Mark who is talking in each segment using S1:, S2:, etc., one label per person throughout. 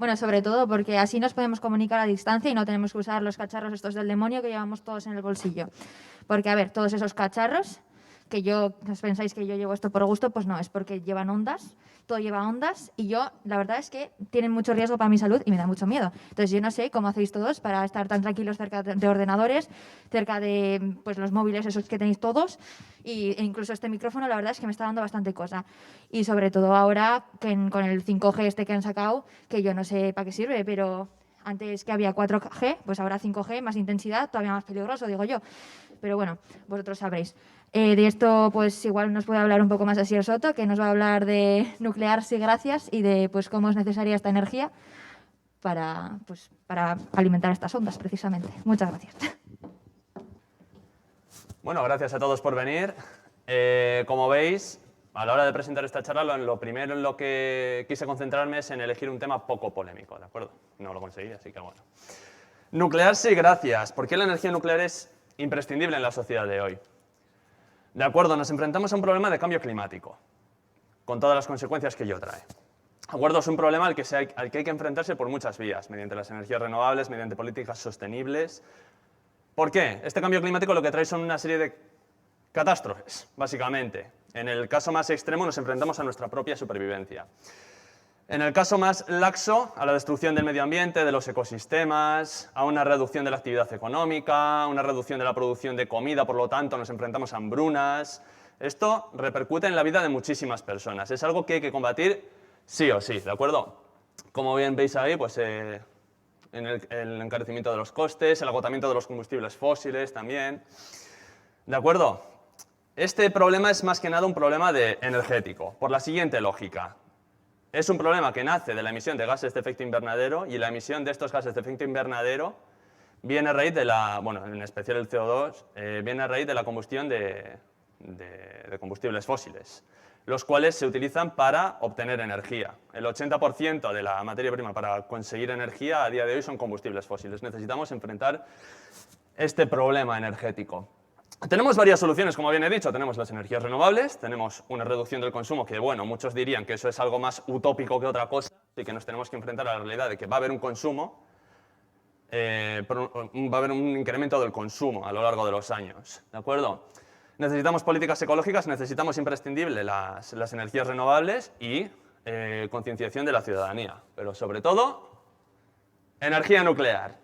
S1: Bueno, sobre todo porque así nos podemos comunicar a distancia y no tenemos que usar los cacharros estos del demonio que llevamos todos en el bolsillo. Porque, a ver, todos esos cacharros, que os pensáis que yo llevo esto por gusto, pues no, es porque llevan ondas, todo lleva ondas y yo, la verdad es que tienen mucho riesgo para mi salud y me da mucho miedo. Entonces yo no sé cómo hacéis todos para estar tan tranquilos cerca de ordenadores, cerca de pues, los móviles esos que tenéis todos e incluso este micrófono, la verdad es que me está dando bastante cosa. Y sobre todo ahora con el 5G este que han sacado, que yo no sé para qué sirve, pero antes que había 4G, pues ahora 5G, más intensidad, todavía más peligroso, digo yo. Pero bueno, vosotros sabréis. De esto, pues igual nos puede hablar un poco más Asier Soto, que nos va a hablar de nuclear sí gracias y de pues cómo es necesaria esta energía para alimentar estas ondas, precisamente. Muchas gracias.
S2: Bueno, gracias a todos por venir. Como veis, a la hora de presentar esta charla, lo primero en lo que quise concentrarme es en elegir un tema poco polémico, ¿de acuerdo? No lo conseguí, así que bueno. Nuclear sí gracias. ¿Por qué la energía nuclear es imprescindible en la sociedad de hoy? De acuerdo, nos enfrentamos a un problema de cambio climático, con todas las consecuencias que ello trae. De acuerdo, es un problema al que hay que enfrentarse por muchas vías, mediante las energías renovables, mediante políticas sostenibles. ¿Por qué? Este cambio climático lo que trae son una serie de catástrofes, básicamente. En el caso más extremo nos enfrentamos a nuestra propia supervivencia. En el caso más laxo, a la destrucción del medio ambiente, de los ecosistemas, a una reducción de la actividad económica, a una reducción de la producción de comida, por lo tanto nos enfrentamos a hambrunas. Esto repercute en la vida de muchísimas personas. Es algo que hay que combatir sí o sí, ¿de acuerdo? Como bien veis ahí, pues en el encarecimiento de los costes, el agotamiento de los combustibles fósiles también. ¿De acuerdo? Este problema es más que nada un problema energético, por la siguiente lógica. Es un problema que nace de la emisión de gases de efecto invernadero y la emisión de estos gases de efecto invernadero viene a raíz de en especial el CO2, viene a raíz de la combustión de combustibles fósiles, los cuales se utilizan para obtener energía. El 80% de la materia prima para conseguir energía a día de hoy son combustibles fósiles. Necesitamos enfrentar este problema energético. Tenemos varias soluciones, como bien he dicho. Tenemos las energías renovables, tenemos una reducción del consumo que, bueno, muchos dirían que eso es algo más utópico que otra cosa y que nos tenemos que enfrentar a la realidad de que va a haber un consumo, va a haber un incremento del consumo a lo largo de los años, ¿de acuerdo? Necesitamos políticas ecológicas, necesitamos imprescindible las energías renovables y concienciación de la ciudadanía, pero sobre todo, energía nuclear.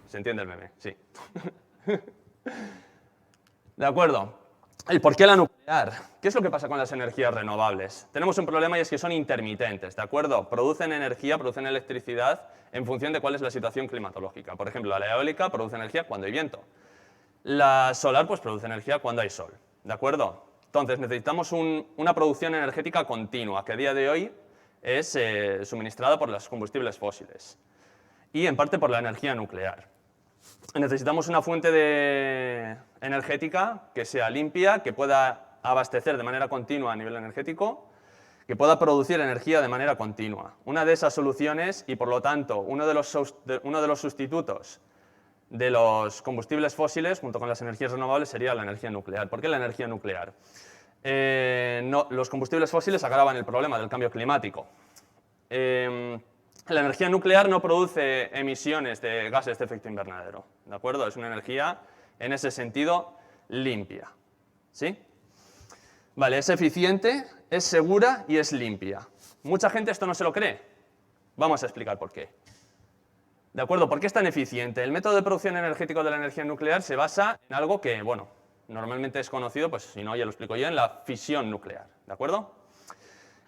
S2: ¿Se entiende el meme? Sí. De acuerdo. ¿Y por qué la nuclear? ¿Qué es lo que pasa con las energías renovables? Tenemos un problema y es que son intermitentes, ¿de acuerdo? Producen energía, producen electricidad en función de cuál es la situación climatológica. Por ejemplo, la eólica produce energía cuando hay viento. La solar pues produce energía cuando hay sol, ¿de acuerdo? Entonces necesitamos una producción energética continua, que a día de hoy es suministrada por los combustibles fósiles y en parte por la energía nuclear. Necesitamos una fuente energética que sea limpia, que pueda abastecer de manera continua a nivel energético, que pueda producir energía de manera continua. Una de esas soluciones, y por lo tanto uno de los sustitutos de los combustibles fósiles, junto con las energías renovables, sería la energía nuclear. ¿Por qué la energía nuclear? Los combustibles fósiles agravan el problema del cambio climático. La energía nuclear no produce emisiones de gases de efecto invernadero, ¿de acuerdo? Es una energía, en ese sentido, limpia, ¿sí? Vale, es eficiente, es segura y es limpia. Mucha gente esto no se lo cree. Vamos a explicar por qué. ¿De acuerdo? ¿Por qué es tan eficiente? El método de producción energético de la energía nuclear se basa en algo que, bueno, normalmente es conocido, pues si no ya lo explico yo, en la fisión nuclear, ¿de acuerdo?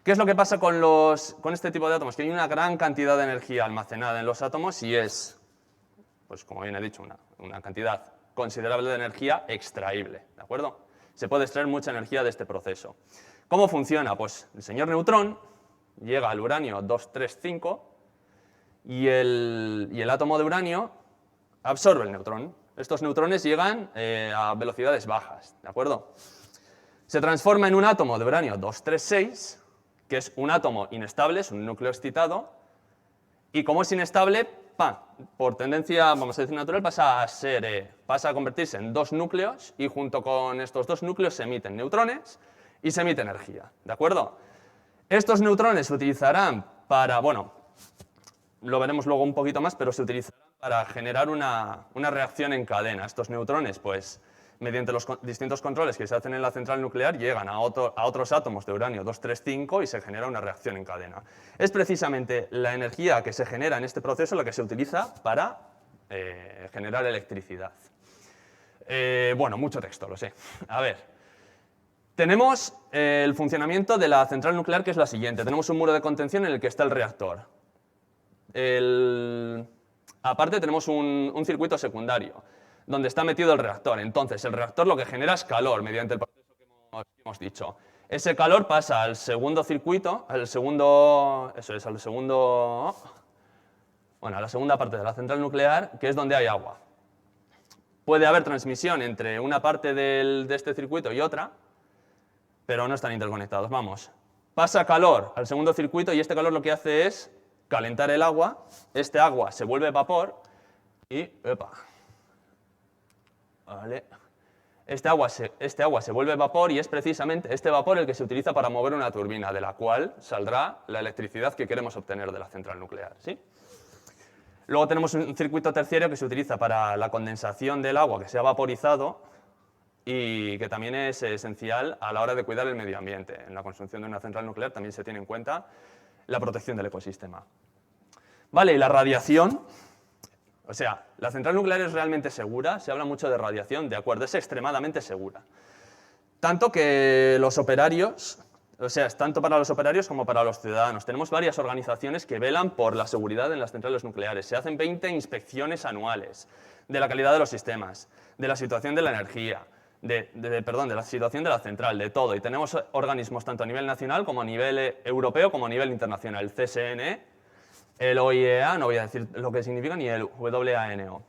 S2: ¿Qué es lo que pasa con este tipo de átomos? Que hay una gran cantidad de energía almacenada en los átomos y es, pues como bien he dicho, una cantidad considerable de energía extraíble, ¿de acuerdo? Se puede extraer mucha energía de este proceso. ¿Cómo funciona? Pues el señor neutrón llega al uranio 235 y el átomo de uranio absorbe el neutrón. Estos neutrones llegan a velocidades bajas, ¿de acuerdo? Se transforma en un átomo de uranio 236, que es un átomo inestable, es un núcleo excitado, y como es inestable, por tendencia, vamos a decir natural, pasa a convertirse en dos núcleos, y junto con estos dos núcleos se emiten neutrones y se emite energía, ¿de acuerdo? Estos neutrones se utilizarán para, bueno, lo veremos luego un poquito más, pero se utilizarán para generar una reacción en cadena. Estos neutrones, pues, mediante los distintos controles que se hacen en la central nuclear, llegan a otros átomos de uranio 235 y se genera una reacción en cadena. Es precisamente la energía que se genera en este proceso la que se utiliza para generar electricidad. Bueno, mucho texto, lo sé. A ver, tenemos el funcionamiento de la central nuclear, que es la siguiente. Tenemos un muro de contención en el que está el reactor. Aparte tenemos un circuito secundario, donde está metido el reactor. Entonces, el reactor lo que genera es calor mediante el proceso que hemos dicho. Ese calor pasa al segundo circuito, a la segunda parte de la central nuclear, que es donde hay agua. Puede haber transmisión entre una parte de este circuito y otra, pero no están interconectados. Vamos, pasa calor al segundo circuito y este calor lo que hace es calentar el agua, este agua se vuelve vapor y vale. Este agua se vuelve vapor y es precisamente este vapor el que se utiliza para mover una turbina, de la cual saldrá la electricidad que queremos obtener de la central nuclear, ¿sí? Luego tenemos un circuito terciario que se utiliza para la condensación del agua que se ha vaporizado y que también es esencial a la hora de cuidar el medio ambiente. En la construcción de una central nuclear también se tiene en cuenta la protección del ecosistema. Vale, y la radiación, o sea, la central nuclear es realmente segura, se habla mucho de radiación, de acuerdo, es extremadamente segura. Tanto que los operarios, o sea, es tanto para los operarios como para los ciudadanos. Tenemos varias organizaciones que velan por la seguridad en las centrales nucleares. Se hacen 20 inspecciones anuales de la calidad de los sistemas, de la situación de la energía, de la situación de la central, de todo. Y tenemos organismos tanto a nivel nacional como a nivel europeo como a nivel internacional. El CSNE, el OIEA, no voy a decir lo que significa, ni el WANO.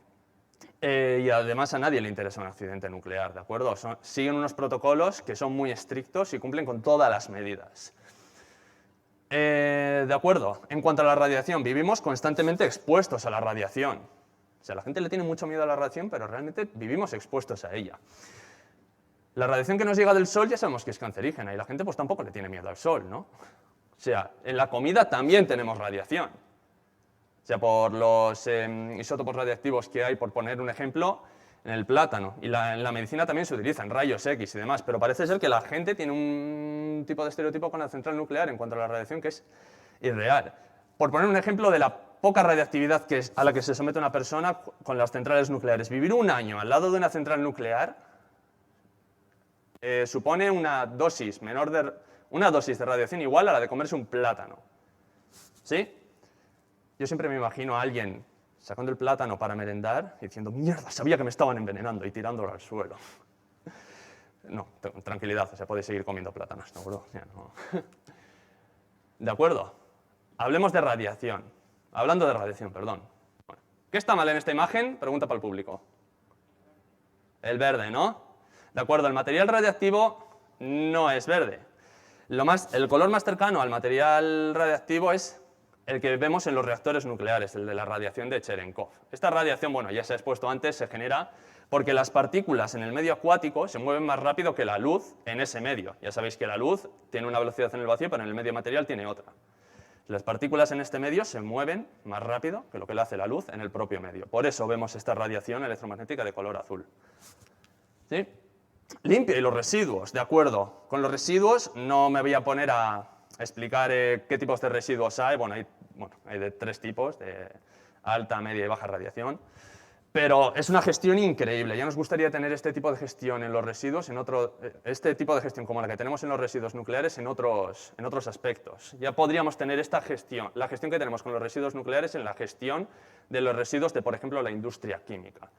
S2: Y además a nadie le interesa un accidente nuclear, ¿de acuerdo? Siguen unos protocolos que son muy estrictos y cumplen con todas las medidas. De acuerdo, en cuanto a la radiación, vivimos constantemente expuestos a la radiación. O sea, la gente le tiene mucho miedo a la radiación, pero realmente vivimos expuestos a ella. La radiación que nos llega del sol ya sabemos que es cancerígena y la gente pues tampoco le tiene miedo al sol, ¿no? O sea, en la comida también tenemos radiación. O sea, por los isótopos radiactivos que hay, por poner un ejemplo, en el plátano. Y en la medicina también se utilizan rayos X y demás, pero parece ser que la gente tiene un tipo de estereotipo con la central nuclear en cuanto a la radiación que es irreal. Por poner un ejemplo de la poca radiactividad a la que se somete una persona con las centrales nucleares. Vivir un año al lado de una central nuclear supone una dosis de radiación igual a la de comerse un plátano. ¿Sí? Yo siempre me imagino a alguien sacando el plátano para merendar y diciendo, mierda, sabía que me estaban envenenando y tirándolo al suelo. No, tranquilidad, o sea, podéis seguir comiendo plátanos, ¿de acuerdo? Ya, no. ¿De acuerdo? Hablemos de radiación. Hablando de radiación, perdón. Bueno, ¿qué está mal en esta imagen? Pregunta para el público. El verde, ¿no? De acuerdo, el material radiactivo no es verde. El color más cercano al material radiactivo es el que vemos en los reactores nucleares, el de la radiación de Cherenkov. Esta radiación, bueno, ya se ha expuesto antes, se genera porque las partículas en el medio acuático se mueven más rápido que la luz en ese medio. Ya sabéis que la luz tiene una velocidad en el vacío, pero en el medio material tiene otra. Las partículas en este medio se mueven más rápido que lo que le hace la luz en el propio medio. Por eso vemos esta radiación electromagnética de color azul. ¿Sí? Limpio y los residuos, de acuerdo. Con los residuos no me voy a poner a explicar qué tipos de residuos hay. Bueno, hay de 3 tipos, de alta, media y baja radiación. Pero es una gestión increíble. Ya nos gustaría tener este tipo de gestión en los residuos, este tipo de gestión como la que tenemos en los residuos nucleares en otros aspectos. Ya podríamos tener esta gestión, la gestión que tenemos con los residuos nucleares en la gestión de los residuos de, por ejemplo, la industria química.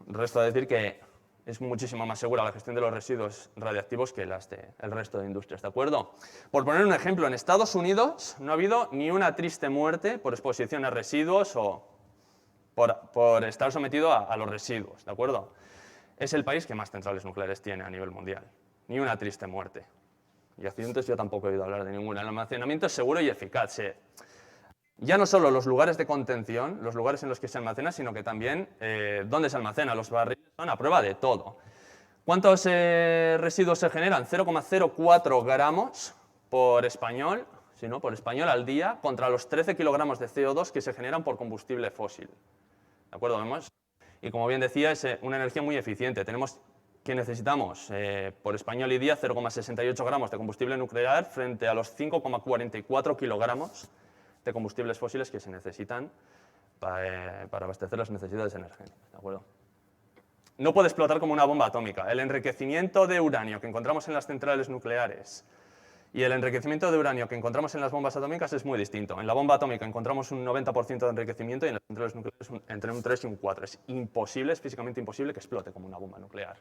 S2: Resto decir que es muchísimo más segura la gestión de los residuos radiactivos que el resto de industrias, ¿de acuerdo? Por poner un ejemplo, en Estados Unidos no ha habido ni una triste muerte por exposición a residuos o por estar sometido a los residuos, ¿de acuerdo? Es el país que más centrales nucleares tiene a nivel mundial. Ni una triste muerte. Y accidentes yo tampoco he oído hablar de ninguna. El almacenamiento es seguro y eficaz. Ya no solo los lugares de contención, los lugares en los que se almacena, sino que también dónde se almacena. Los barriles son a prueba de todo. ¿Cuántos residuos se generan? 0,04 gramos por español, sí, ¿no? Por español al día contra los 13 kilogramos de CO2 que se generan por combustible fósil. ¿De acuerdo? Vemos. Y como bien decía, es una energía muy eficiente. Necesitamos por español y día 0,68 gramos de combustible nuclear frente a los 5,44 kilogramos de combustibles fósiles que se necesitan para abastecer las necesidades energéticas. ¿De acuerdo? No puede explotar como una bomba atómica. El enriquecimiento de uranio que encontramos en las centrales nucleares y el enriquecimiento de uranio que encontramos en las bombas atómicas es muy distinto. En la bomba atómica encontramos un 90% de enriquecimiento y en las centrales nucleares entre un 3 y un 4. Es imposible, es físicamente imposible que explote como una bomba nuclear.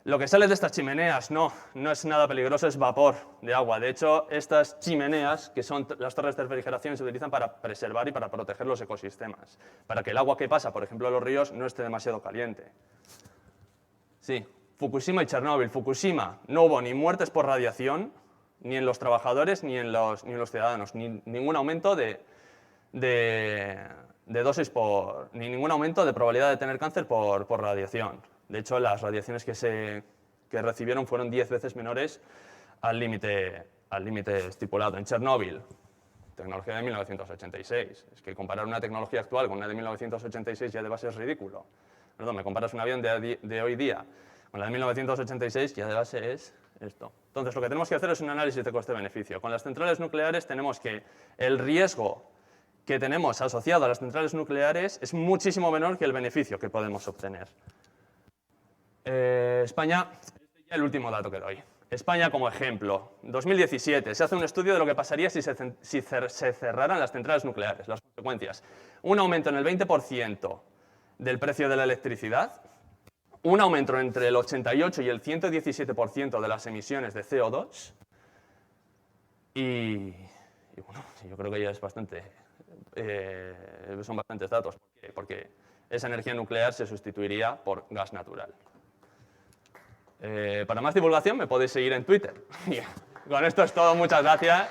S2: Lo que sale de estas chimeneas no es nada peligroso, es vapor de agua. De hecho, estas chimeneas, que son las torres de refrigeración, se utilizan para preservar y para proteger los ecosistemas, para que el agua que pasa, por ejemplo, a los ríos, no esté demasiado caliente. Sí, Fukushima y Chernóbil. Fukushima, no hubo ni muertes por radiación, ni en los trabajadores, ni en los ciudadanos, ni ningún aumento de dosis ni ningún aumento de probabilidad de tener cáncer por radiación. De hecho, las radiaciones que recibieron fueron 10 veces menores al límite estipulado. En Chernóbil, tecnología de 1986. Es que comparar una tecnología actual con una de 1986 ya de base es ridículo. Perdón, me comparas un avión de hoy día con la de 1986, ya de base es esto. Entonces, lo que tenemos que hacer es un análisis de coste-beneficio. Con las centrales nucleares tenemos que el riesgo que tenemos asociado a las centrales nucleares es muchísimo menor que el beneficio que podemos obtener. España, este es ya el último dato que doy. España como ejemplo. 2017 se hace un estudio de lo que pasaría si se cerraran las centrales nucleares, las consecuencias. Un aumento en el 20% del precio de la electricidad, un aumento entre el 88 y el 117% de las emisiones de CO2 y bueno, yo creo que ya es son bastantes datos. ¿Por qué? Porque esa energía nuclear se sustituiría por gas natural. Para más divulgación me podéis seguir en Twitter. Con esto es todo, muchas gracias.